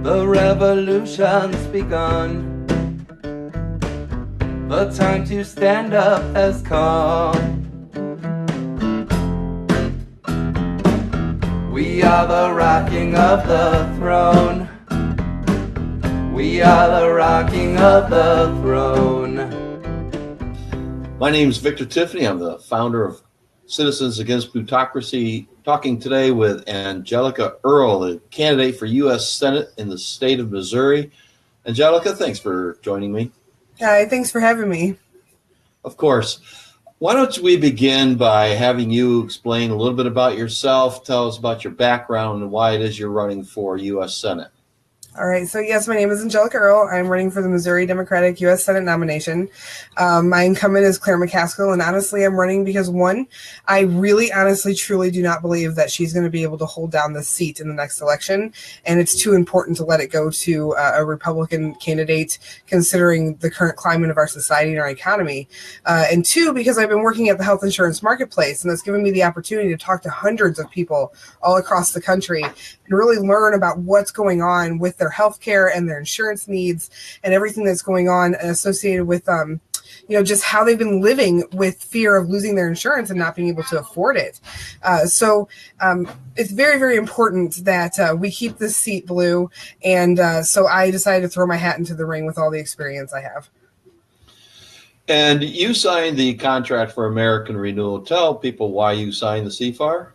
The revolution's begun. The time to stand up has come. We are the rocking of the throne. We are the rocking of the throne. My name is Victor Tiffany. I'm the founder of Citizens Against Plutocracy, talking today with Angelica Earl, the candidate for U.S. Senate in the state of Missouri. Angelica, thanks for joining me. Hi, thanks for having me. Of course. Why don't we begin by having you explain a little bit about yourself, tell us about your background and why it is you're running for U.S. Senate. All right, so yes, my name is Angelica Earl. I'm running for the Missouri Democratic U.S. Senate nomination. My incumbent is Claire McCaskill, and honestly, I'm running because, one, I really, honestly, truly do not believe that she's going to be able to hold down this seat in the next election, and it's too important to let it go to a Republican candidate, considering the current climate of our society and our economy. And two, because I've been working at the health insurance marketplace, and that's given me the opportunity to talk to hundreds of people all across the country and really learn about what's going on with their health care and their insurance needs and everything that's going on associated with just how they've been living with fear of losing their insurance and not being able to afford it. So it's very, very important that we keep this seat blue. And so I decided to throw my hat into the ring with all the experience I have. And you signed the contract for American Renewal. Tell people why you signed the CFAR.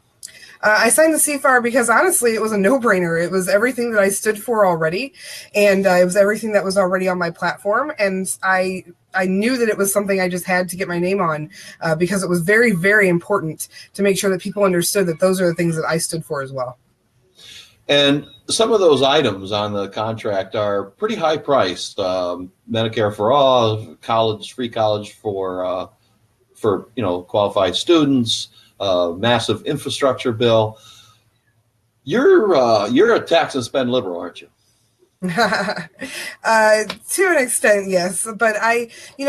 I signed the CFAR because, honestly, it was a no-brainer. It was everything that I stood for already, and it was everything that was already on my platform, and I knew that it was something I just had to get my name on because it was very, very important to make sure that people understood that those are the things that I stood for as well. And some of those items on the contract are pretty high priced. Medicare for all, free college for qualified students. Massive infrastructure bill. You're a tax and spend liberal, aren't you? To an extent, yes. But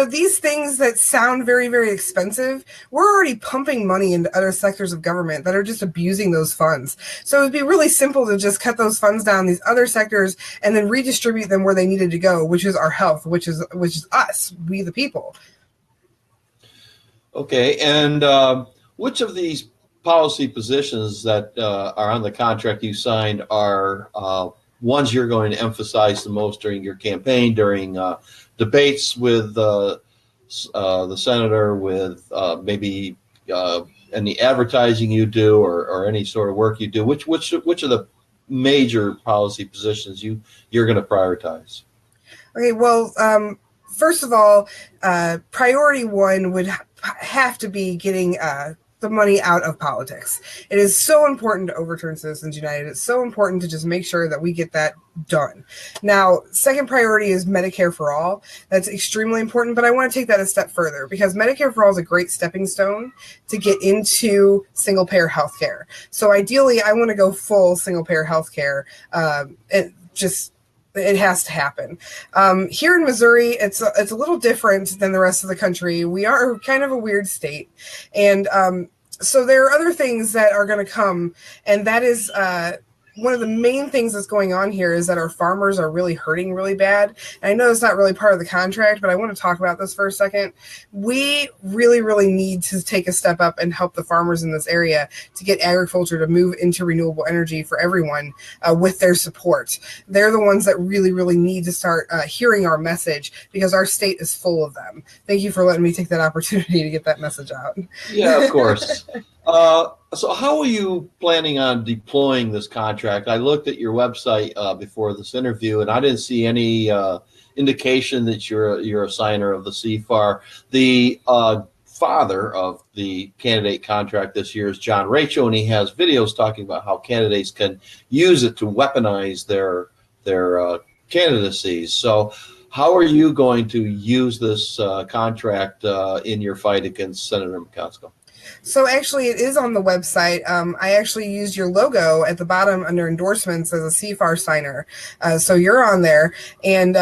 these things that sound very, very expensive, we're already pumping money into other sectors of government that are just abusing those funds. So it'd be really simple to just cut those funds down these other sectors and then redistribute them where they needed to go, which is our health, which is us, we the people. Okay, and which of these policy positions that are on the contract you signed are ones you're going to emphasize the most during your campaign, during debates with the senator, with maybe any advertising you do or any sort of work you do? Which of the major policy positions you're going to prioritize? Okay, well, first of all, priority one would have to be getting the money out of politics. It is so important to overturn Citizens United. It's so important to just make sure that we get that done. Now, second priority is Medicare for all. That's extremely important, but I want to take that a step further because Medicare for all is a great stepping stone to get into single-payer healthcare. So ideally, I want to go full single-payer healthcare. It has to happen. Here in Missouri, it's a little different than the rest of the country. We are kind of a weird state. And so there are other things that are going to come. And that is one of the main things that's going on here is that our farmers are really hurting really bad. And I know it's not really part of the contract, but I want to talk about this for a second. We really, really need to take a step up and help the farmers in this area to get agriculture to move into renewable energy for everyone with their support. They're the ones that really, really need to start hearing our message because our state is full of them. Thank you for letting me take that opportunity to get that message out. Yeah, of course. So how are you planning on deploying this contract? I looked at your website before this interview, and I didn't see any indication that you're a signer of the CFAR. The father of the candidate contract this year is John Rachel, and he has videos talking about how candidates can use it to weaponize their candidacies. So how are you going to use this contract in your fight against Senator McCaskill? So actually, it is on the website. I actually used your logo at the bottom under endorsements as a CFAR signer. So you're on there. And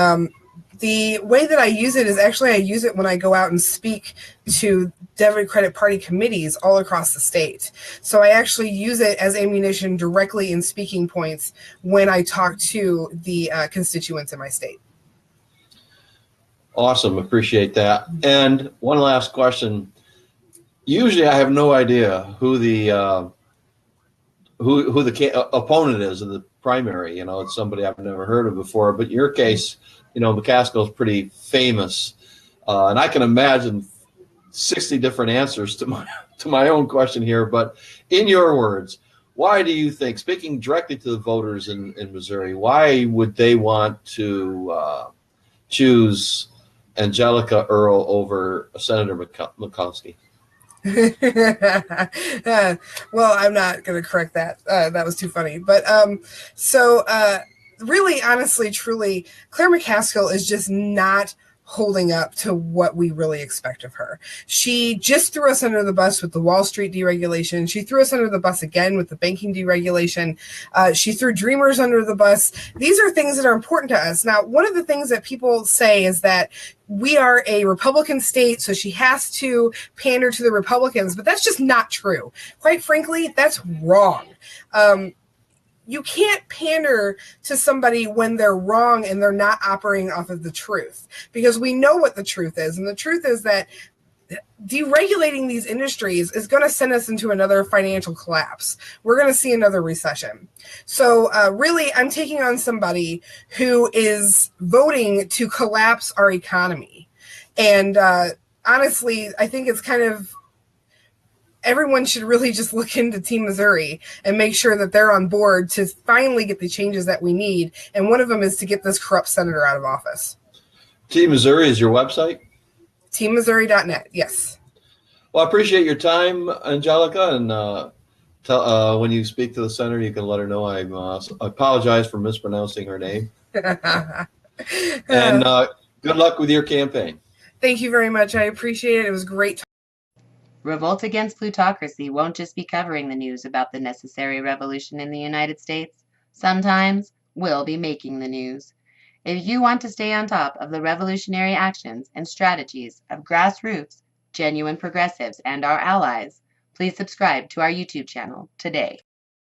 The way that I use it is actually I use it when I go out and speak to Democratic Party committees all across the state. So I actually use it as ammunition directly in speaking points when I talk to the constituents in my state. Awesome. Appreciate that. And one last question. Usually I have no idea who the opponent is in the primary. You know, it's somebody I've never heard of before. But in your case, you know, McCaskill is pretty famous, and I can imagine 60 different answers to my own question here. But in your words, why do you think, speaking directly to the voters in Missouri, why would they want to choose Angelica Earl over Senator Murkowski? Well, I'm not going to correct that. That was too funny. But really, honestly, truly, Claire McCaskill is just not holding up to what we really expect of her. She just threw us under the bus with the Wall Street deregulation. She threw us under the bus again with the banking deregulation. She threw Dreamers under the bus. These are things that are important to us. Now, one of the things that people say is that we are a Republican state, so she has to pander to the Republicans, but that's just not true. Quite frankly, that's wrong. You can't pander to somebody when they're wrong and they're not operating off of the truth, because we know what the truth is. And the truth is that deregulating these industries is going to send us into another financial collapse. We're going to see another recession. So really, I'm taking on somebody who is voting to collapse our economy. And honestly, I think it's kind of, everyone should really just look into Team Missouri and make sure that they're on board to finally get the changes that we need. And one of them is to get this corrupt senator out of office. Team Missouri is your website? TeamMissouri.net, yes. Well, I appreciate your time, Angelica. And when you speak to the senator, you can let her know I apologize for mispronouncing her name. And good luck with your campaign. Thank you very much. I appreciate it. It was great. Revolt Against Plutocracy won't just be covering the news about the necessary revolution in the United States. Sometimes we'll be making the news. If you want to stay on top of the revolutionary actions and strategies of grassroots, genuine progressives, and our allies, please subscribe to our YouTube channel today.